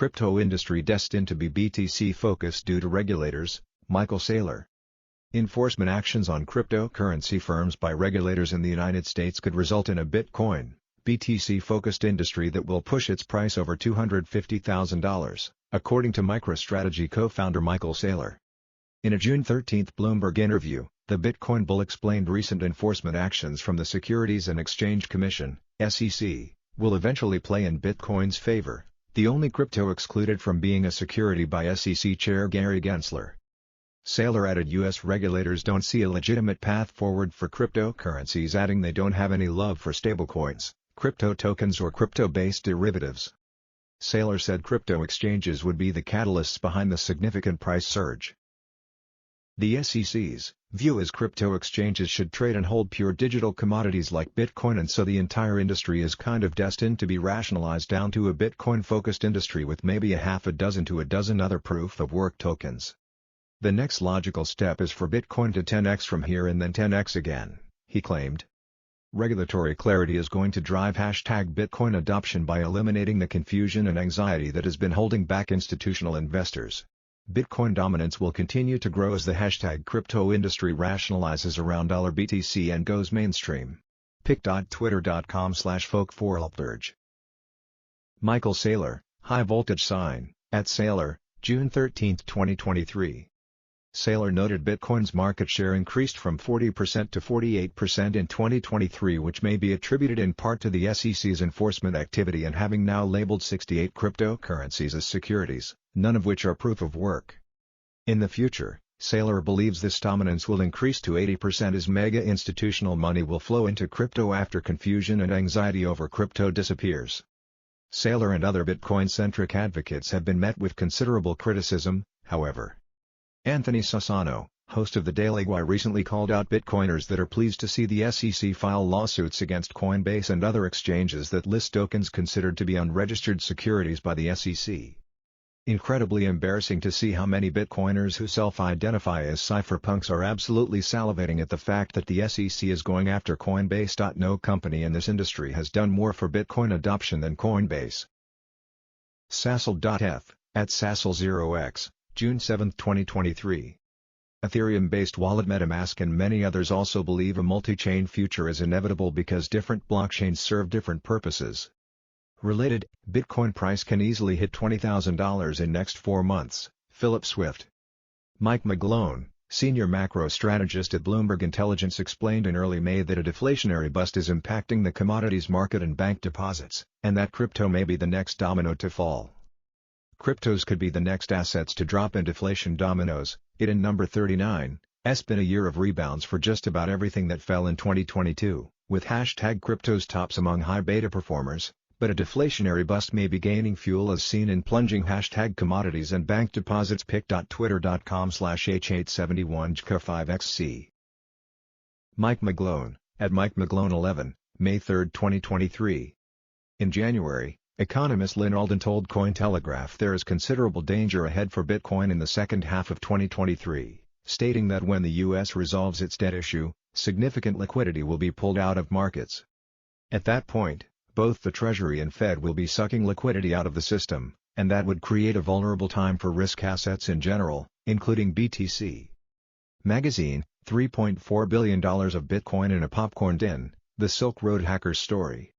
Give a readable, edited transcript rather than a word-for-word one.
Crypto industry destined to be BTC-focused due to regulators, Michael Saylor. Enforcement actions on cryptocurrency firms by regulators in the United States could result in a Bitcoin, BTC-focused industry that will push its price over $250,000, according to MicroStrategy co-founder Michael Saylor. In a June 13 Bloomberg interview, the Bitcoin bull explained recent enforcement actions from the Securities and Exchange Commission, SEC, will eventually play in Bitcoin's favor, the only crypto excluded from being a security by SEC Chair Gary Gensler. Saylor added U.S. regulators don't see a legitimate path forward for cryptocurrencies, adding they don't have any love for stablecoins, crypto tokens or crypto-based derivatives. Saylor said crypto exchanges would be the catalysts behind the significant price surge. The SEC's view is crypto exchanges should trade and hold pure digital commodities like Bitcoin, and so the entire industry is kind of destined to be rationalized down to a Bitcoin-focused industry with maybe a half a dozen to a dozen other proof-of-work tokens. The next logical step is for Bitcoin to 10x from here and then 10x again, he claimed. Regulatory clarity is going to drive #Bitcoin adoption by eliminating the confusion and anxiety that has been holding back institutional investors. Bitcoin dominance will continue to grow as the #crypto industry rationalizes around $BTC and goes mainstream. pic.twitter.com/folk4upurge. Michael Saylor, high voltage sign, @Saylor, June 13, 2023. Saylor noted Bitcoin's market share increased from 40% to 48% in 2023, which may be attributed in part to the SEC's enforcement activity and having now labeled 68 cryptocurrencies as securities, none of which are proof of work. In the future, Saylor believes this dominance will increase to 80% as mega institutional money will flow into crypto after confusion and anxiety over crypto disappears. Saylor and other Bitcoin-centric advocates have been met with considerable criticism, however. Anthony Sassano, host of The Daily Wire, recently called out Bitcoiners that are pleased to see the SEC file lawsuits against Coinbase and other exchanges that list tokens considered to be unregistered securities by the SEC. Incredibly embarrassing to see how many Bitcoiners who self-identify as cypherpunks are absolutely salivating at the fact that the SEC is going after Coinbase. No company in this industry has done more for Bitcoin adoption than Coinbase. Sassel.f, @Sassel0x. June 7, 2023. Ethereum-based wallet MetaMask and many others also believe a multi-chain future is inevitable because different blockchains serve different purposes. Related, Bitcoin price can easily hit $20,000 in next 4 months, Philip Swift. Mike McGlone, senior macro strategist at Bloomberg Intelligence, explained in early May that a deflationary bust is impacting the commodities market and bank deposits, and that crypto may be the next domino to fall. Cryptos could be the next assets to drop in deflation dominoes. It in number 39, has been a year of rebounds for just about everything that fell in 2022, with #cryptos tops among high beta performers, but a deflationary bust may be gaining fuel as seen in plunging #commodities and bank deposits. pic.twitter.com/h871jk5xc. Mike McGlone, @MikeMcGlone11, May 3, 2023. In January, economist Lynn Alden told Cointelegraph there is considerable danger ahead for Bitcoin in the second half of 2023, stating that when the U.S. resolves its debt issue, significant liquidity will be pulled out of markets. At that point, both the Treasury and Fed will be sucking liquidity out of the system, and that would create a vulnerable time for risk assets in general, including BTC. Magazine, $3.4 billion of Bitcoin in a popcorn tin, the Silk Road hackers story.